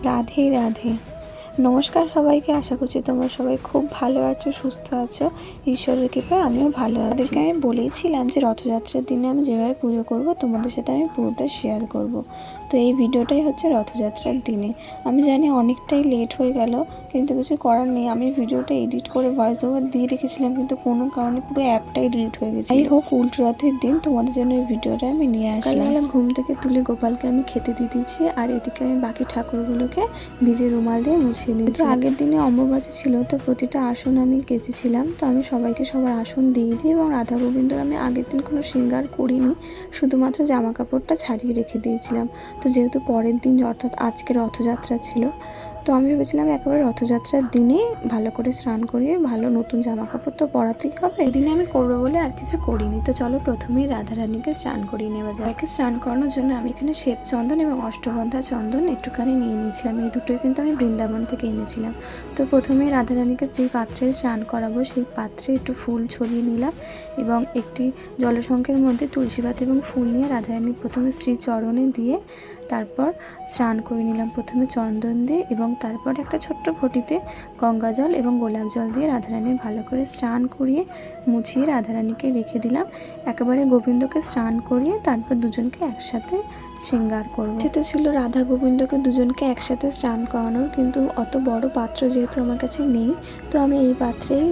রাধে রাধে। নমস্কার সবাইকে, আশা করছি তোমরা সবাই খুব ভালো আছো, সুস্থ আছো। ঈশ্বরের কৃপায় আমিও ভালো আছি। তাদেরকে আমি বলেছিলাম যে রথযাত্রার দিনে আমি যেভাবে পুজো করব তোমাদের সাথে আমি পুরোটা শেয়ার করব। তো এই ভিডিওটাই হচ্ছে রথযাত্রার দিনে। আমি জানি অনেকটাই লেট হয়ে গেল, কিন্তু কিছু করার নেই। আমি ভিডিওটা এডিট করে ভয়েস ওভার দিয়ে রেখেছিলাম, কিন্তু কোনো কারণে পুরো অ্যাপটাই ডিলিট হয়ে গেছে। যাই হোক, উল্টো রথের দিন তোমাদের জন্য এই ভিডিওটা আমি নিয়ে আসলাম। ঘুম থেকে তুলে গোপালকে আমি খেতে দিয়ে দিচ্ছি, আর এদিকে আমি বাকি ঠাকুরগুলোকে ভিজে রুমাল দিয়ে মুছিয়ে দিয়েছি। আগের দিনে অম্বুবাচী ছিল, তো প্রতিটা আসন আমি কেচেছিলাম। তো আমি সবাইকে সবার আসন দিয়ে দিই, এবং রাধা গোবিন্দর আমি আগের দিন কোনো শৃঙ্গার করিনি, শুধুমাত্র জামা কাপড়টা ছাড়িয়ে রেখে দিয়েছিলাম। তো যেহেতু পরের দিন অর্থাৎ আজকে রথযাত্রা ছিল, তো আমি ভেবেছিলাম একেবারে রথযাত্রার দিনে ভালো করে স্নান করিয়ে ভালো নতুন জামা কাপড় তো পরাতেই হবে, এদিনে আমি করবো বলে আর কিছু করিনি। তো চলো প্রথমেই রাধারানীকে স্নান করিয়ে নেওয়া যায়। স্নান করানোর জন্য আমি এখানে শ্বেত চন্দন এবং অষ্টগন্ধা চন্দন একটুখানি নিয়ে নিয়েছিলাম। এই দুটোই কিন্তু আমি বৃন্দাবন থেকে এনেছিলাম। তো প্রথমেই রাধারানীকে যেই পাত্রে স্নান করাবো সেই পাত্রে একটু ফুল ছড়িয়ে নিলাম, এবং একটি জলসংখ্যের মধ্যে তুলসী পাতা এবং ফুল নিয়ে রাধারানী প্রথমে শ্রীচরণে দিয়ে তারপর স্নান করে নিলাম, প্রথমে চন্দন দিয়ে, এবং তারপর একটা ছোট্ট ঘটিতে গঙ্গা জল এবং গোলাপ জল দিয়ে রাধারানীর ভালো করে স্নান করিয়ে মুছিয়ে রাধারানীকে রেখে দিলাম। একেবারে গোবিন্দকে স্নান করিয়ে তারপর দুজনকে একসাথে শৃঙ্গার করবো। যেতে ছিল রাধা গোবিন্দকে দুজনকে একসাথে স্নান করানোর, কিন্তু অত বড় পাত্র যেহেতু আমার কাছে নেই, তো আমি এই পাত্রেই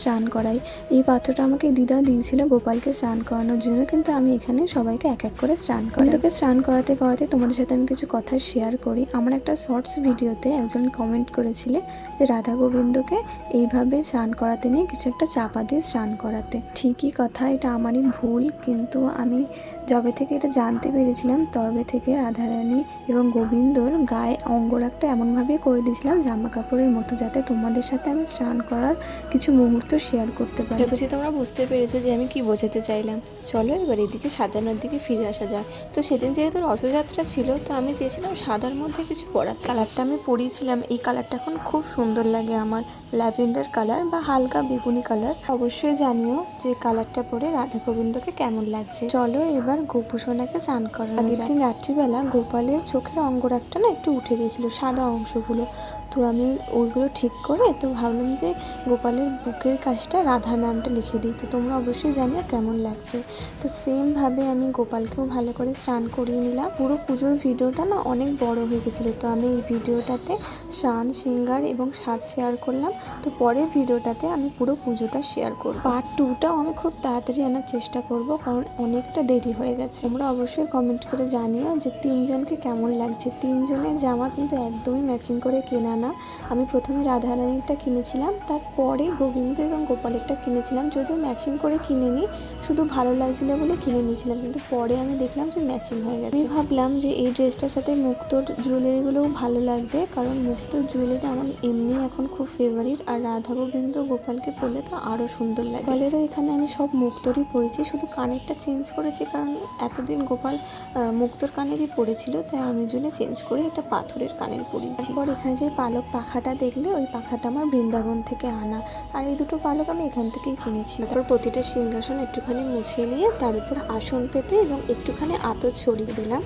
স্নান করাই। এই পাত্রটা আমাকে দিদা দিয়েছিল গোপালকে স্নান করানোর জন্য, কিন্তু আমি এখানে সবাইকে এক এক করে স্নান করাই। গোবিন্দকে স্নান করাতে করাতে তোমাদের সাথে আমি কিছু কথা শেয়ার করি। আমার একটা শর্টস ভিডিওতে একজন কমেন্ট করেছিলে যে রাধা গোবিন্দকে এইভাবে স্নান করাতে নেই, কিছু একটা চাপা দিয়ে স্নান করাতে। ঠিকই কথা, এটা আমারই ভুল, কিন্তু আমি যবে থেকে এটা জানতে পেরেছিলাম তবে থেকে রাধারানী এবং গোবিন্দর গায়ে অঙ্গরাগটা এমনভাবেই করে দিয়েছিলাম জামা কাপড়ের মতো, যাতে তোমাদের সাথে আমি স্নান করার কিছু মুহূর্ত শেয়ার করতে পারি। বুঝি তোমরা বুঝতে পেরেছো যে আমি কি বোঝাতে চাইলাম। চলো এবার এদিকে সাজানোর দিকে ফিরে আসা যাক। তো সেদিন যেহেতু রথযাত্রা ছিল, তো আমি চেয়েছিলাম সাদার মধ্যে কিছু পরার। কালারটা আমি পরিয়েছিলাম, এই কালারটা এখন খুব সুন্দর লাগে আমার, ল্যাভেন্ডার কালার বা হালকা বেগুনি কালার। অবশ্যই জানিও যে কালারটা পরে রাধা গোবিন্দকে কেমন লাগছে। চলো এবার গোপুসোনাকে স্নান করানো যাক। আগের দিন রাত্রিবেলা গোপালের চোখের অঙ্গরাগটা না একটু উঠে গেছিলো, সাদা অংশগুলো। তো আমি ওইগুলো ঠিক করে তো ভাবলাম যে গোপালের বুকের কাছটা রাধা নামটা লিখে দিই। তো তোমরা অবশ্যই জানিও কেমন লাগছে। তো সেমভাবে আমি গোপালকেও ভালো করে স্নান করিয়ে নিলাম। পুরো পুজোর ভিডিওটা না অনেক বড় হয়ে গেছিলো, তো আমি এই ভিডিওটাতে স্নান, শৃঙ্গার এবং সাজ শেয়ার করলাম। তো পরের ভিডিওটাতে আমি পুরো পুজোটা শেয়ার করব। পার্ট 2টাও আমি খুব তাড়াতাড়ি আনার চেষ্টা করব, কারণ অনেকটা দেরি হয়ে গেছে। তোমরা অবশ্যই কমেন্ট করে জানিও যে তিনজনকে কেমন লাগছে। তিনজনের জামা কিন্তু একদমই ম্যাচিং করে কেনা না। আমি প্রথমে রাধারানীরটা কিনেছিলাম, তারপরে গোবিন্দ এবং গোপালেরটা কিনেছিলাম। যদিও ম্যাচিং করে কিনিনি, শুধু ভালো লাগছিল বলে কিনে নিয়েছিলাম, কিন্তু পরে আমি দেখলাম যে ম্যাচিং হয়ে গেছে। আমি ভাবলাম যে এই ড্রেসটার সাথে মুক্তোর জুয়েলারিগুলোও ভালো লাগবে, কারণ মুক্তোর জুয়েলারি আমার এমনি এখন খুব ফেভারিট, আর রাধা গোবিন্দ গোপালকে পরলে তো আরও সুন্দর লাগে। গোপালেরও এখানে আমি সব মুক্তোরই পরেছি, শুধু কানেরটা চেঞ্জ করেছি, কারণ এতদিন গোপাল মুক্তোর কানেরই পরেছিল, তাই আমি জন্য চেঞ্জ করে এটা পাথরের কানের পরিয়েছি। তারপর এখানে যে পালক পাখাটা দেখলে, ওই পাখাটা আমার বৃন্দাবন থেকে আনা, আর এই দুটো পালক আমি এখান থেকেই কিনেছি। তারপর প্রতিটা সিংহাসন একটুখানি মুছিয়ে নিয়ে তার উপর আসন পেতে এবং একটুখানি আতর ছড়িয়ে দিলাম,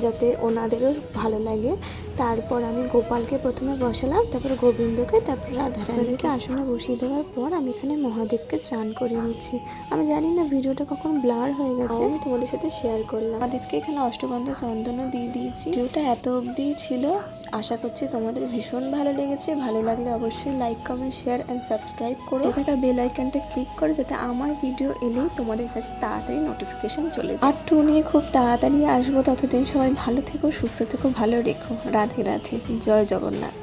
যাতে ওনাদেরও ভালো লাগে। তারপর আমি গোপালকে প্রথমে বসালাম, তারপর গোবিন্দকে, তারপর রাধারানীকে আসনে বসিয়ে দেওয়ার পর আমি এখানে মহাদেবকে স্নান করিয়ে নিচ্ছি। আমি জানি না ভিডিওটা কখন ব্লার হয়ে গেছে, আমি তোমাদের সাথে শেয়ার করলাম। মহাদেবকে এখানে অষ্টগন্ধা চন্দনও দিয়ে দিয়েছি। ভিডিওটা এত অবধি ছিল, আশা করছি তোমাদের ভীষণ ভালো লেগেছে। ভালো লাগলে অবশ্যই like, comment, share and subscribe করো। থাকা বেল আইকনটা ক্লিক করো, যাতে আমার ভিডিও এলেই তোমাদের কাছে তাড়াতাড়ি নোটিফিকেশন চলে যায়। আর 2 নিয়ে খুব তাড়াতাড়ি আসবো, ততদিন সবাই ভালো থেকো, সুস্থ থেকো, ভালো রেখো। রাধে রাধে, জয় জগন্নাথ।